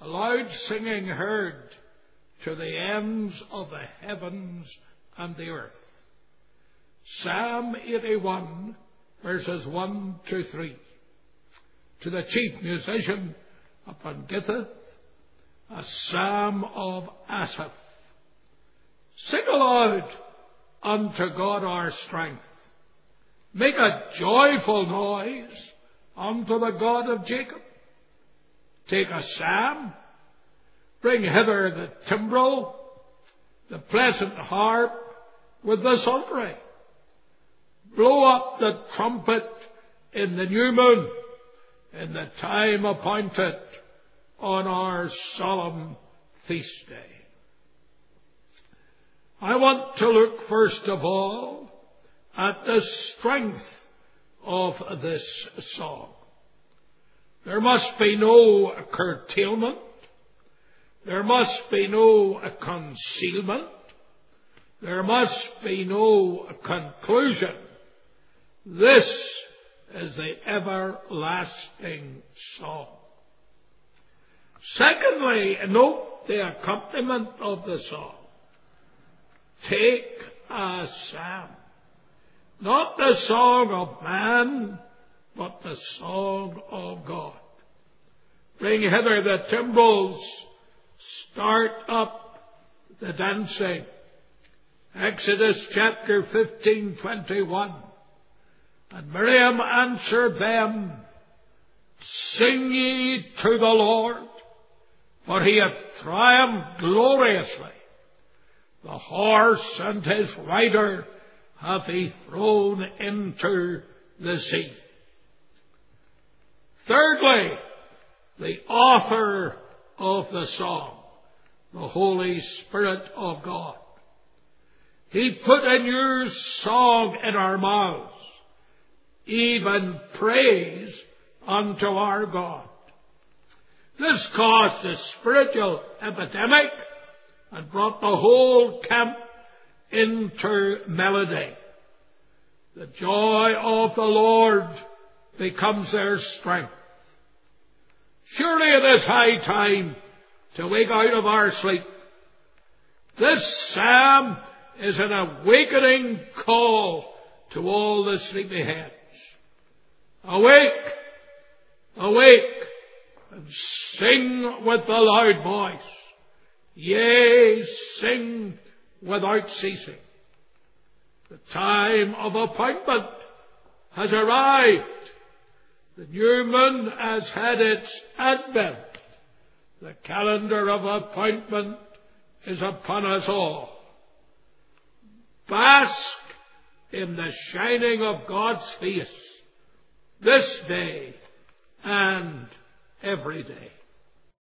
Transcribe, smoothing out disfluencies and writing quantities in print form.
a loud singing heard to the ends of the heavens and the earth. Psalm 81, verses 1 to 3. To the chief musician upon Gittith, a psalm of Asaph. Sing aloud unto God our strength. Make a joyful noise unto the God of Jacob. Take a psalm, bring hither the timbrel, the pleasant harp with the psaltery. Blow up the trumpet in the new moon, in the time appointed on our solemn feast day. I want to look first of all at the strength of this song. There must be no curtailment. There must be no concealment. There must be no conclusion. This is the everlasting song. Secondly, note the accompaniment of the song. Take a psalm. Not the song of man, but the song of God. Bring hither the timbrels. Start up the dancing. Exodus chapter 15:21. And Miriam answered them, Sing ye to the Lord, for he hath triumphed gloriously. The horse and his rider hath he thrown into the sea. Thirdly, the author of the song, the Holy Spirit of God. He put a new song in our mouths, even praise unto our God. This caused a spiritual epidemic and brought the whole camp into melody. The joy of the Lord becomes their strength. Surely it is high time to wake out of our sleep. This psalm is an awakening call to all the sleepyheads. Awake, awake, and sing with the loud voice. Yea, sing without ceasing. The time of appointment has arrived. The new moon has had its advent. The calendar of appointment is upon us all. Bask in the shining of God's face this day and every day.